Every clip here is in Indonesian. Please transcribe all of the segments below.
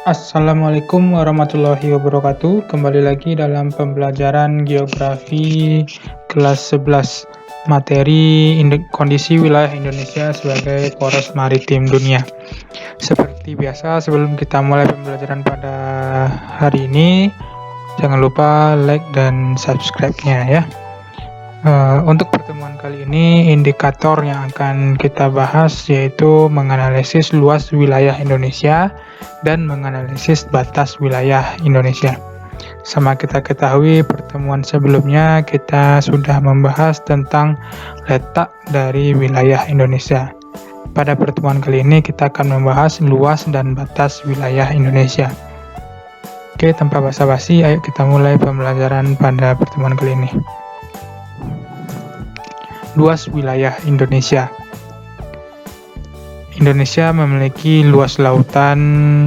Assalamualaikum warahmatullahi wabarakatuh. Kembali lagi dalam pembelajaran geografi kelas 11, materi kondisi wilayah Indonesia sebagai poros maritim dunia. Seperti biasa, sebelum kita mulai pembelajaran pada hari ini, jangan lupa like dan subscribe-nya ya. Untuk pertemuan kali ini, indikator yang akan kita bahas yaitu menganalisis luas wilayah Indonesia dan menganalisis batas wilayah Indonesia. Sama kita ketahui, pertemuan sebelumnya kita sudah membahas tentang letak dari wilayah Indonesia. Pada pertemuan kali ini kita akan membahas luas dan batas wilayah Indonesia. Oke, tanpa basa-basi, ayo kita mulai pembelajaran pada pertemuan kali ini. Luas wilayah Indonesia. Indonesia memiliki luas lautan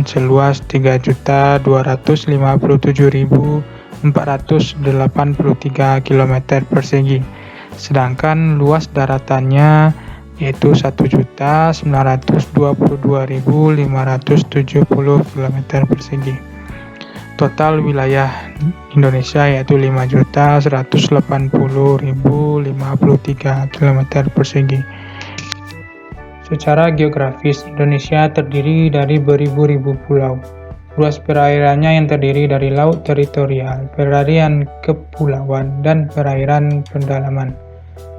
seluas 3.257.483 km persegi, sedangkan luas daratannya yaitu 1.922.570 km persegi. Total wilayah Indonesia yaitu 5.180.053 km persegi. Secara geografis, Indonesia terdiri dari beribu-ribu pulau. Luas perairannya yang terdiri dari laut teritorial, perairan kepulauan, dan perairan pendalaman.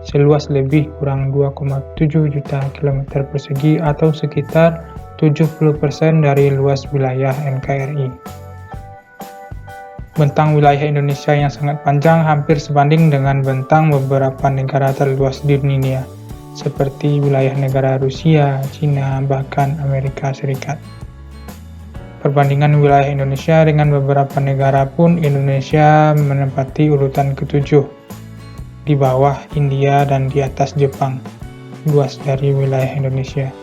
Seluas lebih kurang 2,7 juta km persegi atau sekitar 70% dari luas wilayah NKRI. Bentang wilayah Indonesia yang sangat panjang hampir sebanding dengan bentang beberapa negara terluas di dunia, seperti wilayah negara Rusia, Cina, bahkan Amerika Serikat. Perbandingan wilayah Indonesia dengan beberapa negara pun, Indonesia menempati urutan ke-7, di bawah India dan di atas Jepang, luas dari wilayah Indonesia.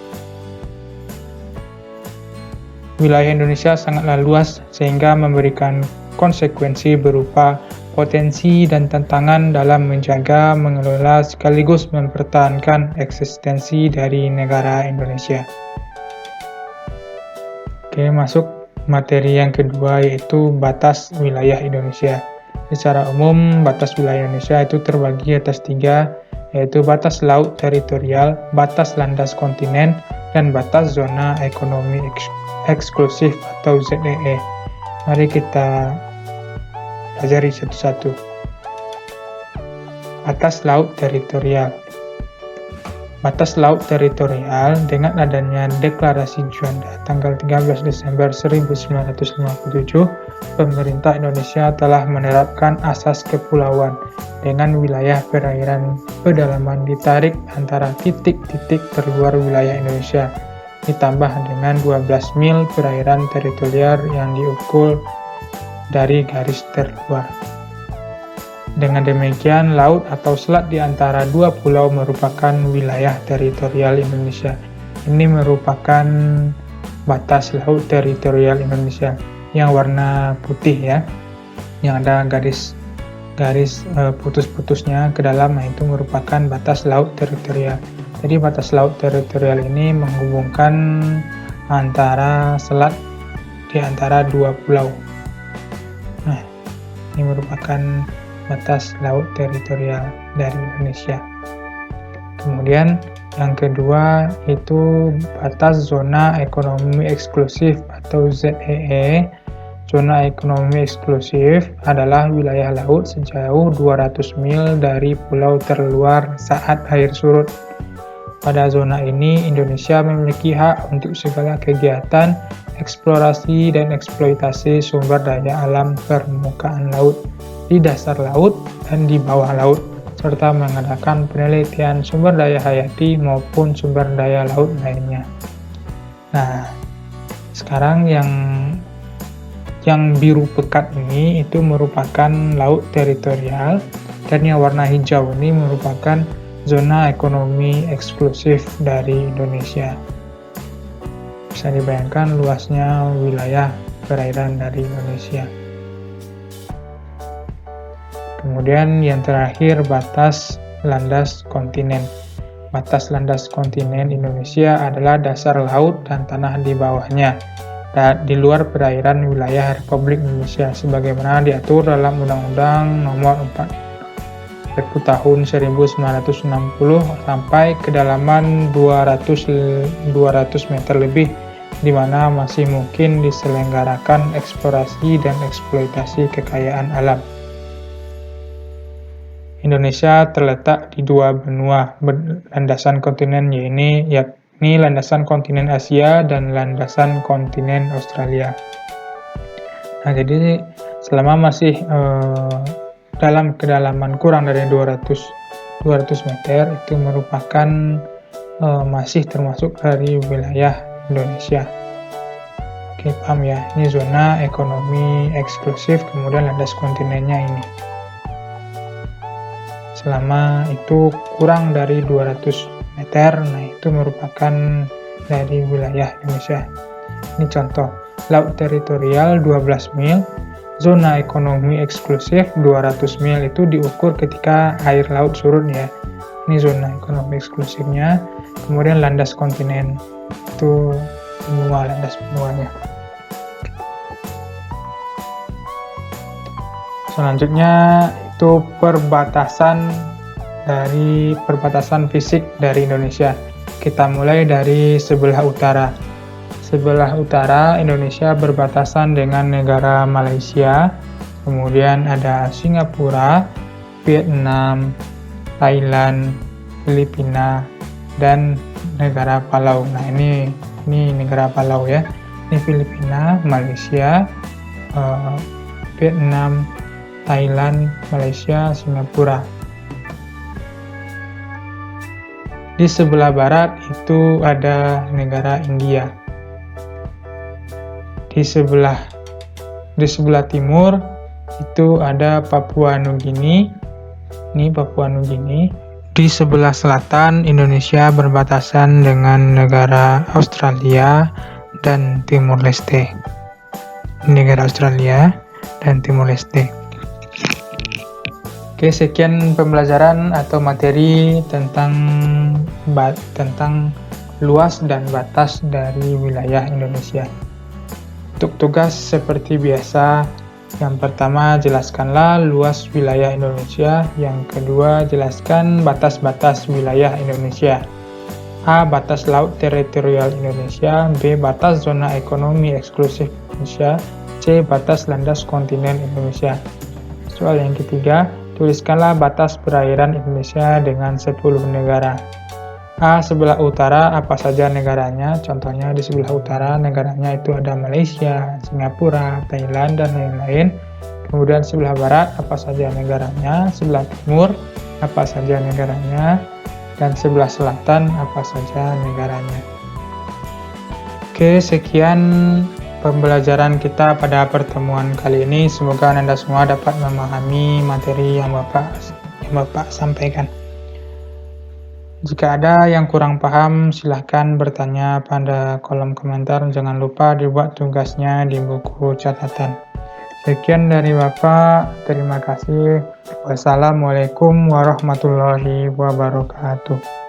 Wilayah Indonesia sangatlah luas sehingga memberikan konsekuensi berupa potensi dan tantangan dalam menjaga, mengelola, sekaligus mempertahankan eksistensi dari negara Indonesia. Oke, masuk materi yang kedua yaitu batas wilayah Indonesia. Secara umum, batas wilayah Indonesia itu terbagi atas 3, yaitu batas laut teritorial, batas landas kontinen, dan batas zona ekonomi eksklusif atau ZEE. Mari kita pelajari satu-satu. Batas laut teritorial. Batas laut teritorial dengan adanya Deklarasi Juanda tanggal 13 Desember 1957, pemerintah Indonesia telah menerapkan asas kepulauan dengan wilayah perairan pedalaman ditarik antara titik-titik terluar wilayah Indonesia, ditambah dengan 12 mil perairan teritorial yang diukur dari garis terluar. Dengan demikian, laut atau selat di antara dua pulau merupakan wilayah teritorial Indonesia. Ini merupakan batas laut teritorial Indonesia yang warna putih ya, yang ada garis putus-putusnya ke dalam, itu merupakan batas laut teritorial. Jadi batas laut teritorial ini menghubungkan antara selat di antara dua pulau. Nah, ini merupakan batas laut teritorial dari Indonesia. Kemudian yang kedua itu batas zona ekonomi eksklusif atau ZEE. Zona ekonomi eksklusif adalah wilayah laut sejauh 200 mil dari pulau terluar saat air surut. Pada zona ini, Indonesia memiliki hak untuk segala kegiatan eksplorasi dan eksploitasi sumber daya alam permukaan laut, di dasar laut dan di bawah laut, serta mengadakan penelitian sumber daya hayati maupun sumber daya laut lainnya. Nah, sekarang yang biru pekat ini itu merupakan laut teritorial, dan yang warna hijau ini merupakan zona ekonomi eksklusif dari Indonesia. Bisa dibayangkan luasnya wilayah perairan dari Indonesia. Kemudian yang terakhir, batas landas kontinen. Batas landas kontinen Indonesia adalah dasar laut dan tanah di bawahnya. di luar perairan wilayah Republik Indonesia sebagaimana diatur dalam Undang-Undang Nomor 4 tahun 1960 sampai kedalaman 200 meter lebih, di mana masih mungkin diselenggarakan eksplorasi dan eksploitasi kekayaan alam. Indonesia terletak di dua benua landasan kontinen, yakni landasan kontinen Asia dan landasan kontinen Australia. Nah, jadi selama masih dalam kedalaman kurang dari 200 meter, itu merupakan masih termasuk dari wilayah Indonesia. Oke, paham ya? Ini zona ekonomi eksklusif, kemudian landas kontinennya ini. Selama itu kurang dari 200 meter, nah itu merupakan dari wilayah Indonesia. Ini contoh, laut teritorial 12 mil, zona ekonomi eksklusif 200 mil, itu diukur ketika air laut surut ya. Ini zona ekonomi eksklusifnya, kemudian landas kontinen, itu semua landas benuanya. Selanjutnya itu perbatasan fisik dari Indonesia. Kita mulai dari sebelah utara. Sebelah utara Indonesia berbatasan dengan negara Malaysia, kemudian ada Singapura, Vietnam, Thailand, Filipina, dan negara Palau. Nah, ini negara Palau ya. Ini Filipina, Malaysia, Vietnam, Thailand, Malaysia, Singapura. Di sebelah barat itu ada negara India. Di sebelah timur itu ada Papua Nugini. Ini Papua Nugini. Di sebelah selatan Indonesia berbatasan dengan negara Australia dan Timor Leste. Negara Australia dan Timor Leste. Oke, sekian pembelajaran atau materi tentang luas dan batas dari wilayah Indonesia. Untuk tugas seperti biasa, yang pertama jelaskanlah luas wilayah Indonesia, yang kedua jelaskan batas-batas wilayah Indonesia. A. Batas laut teritorial Indonesia. B. Batas zona ekonomi eksklusif Indonesia. C. Batas landas kontinen Indonesia. Soal yang ketiga, tuliskanlah batas perairan Indonesia dengan 10 negara. A. Sebelah utara apa saja negaranya? Contohnya di sebelah utara negaranya itu ada Malaysia, Singapura, Thailand, dan lain-lain. Kemudian sebelah barat apa saja negaranya? Sebelah timur apa saja negaranya? Dan sebelah selatan apa saja negaranya? Oke, sekian pembelajaran kita pada pertemuan kali ini. Semoga Anda semua dapat memahami materi yang Bapak sampaikan. Jika ada yang kurang paham, silahkan bertanya pada kolom komentar. Jangan lupa dibuat tugasnya di buku catatan. Sekian dari Bapak, terima kasih. Wassalamualaikum warahmatullahi wabarakatuh.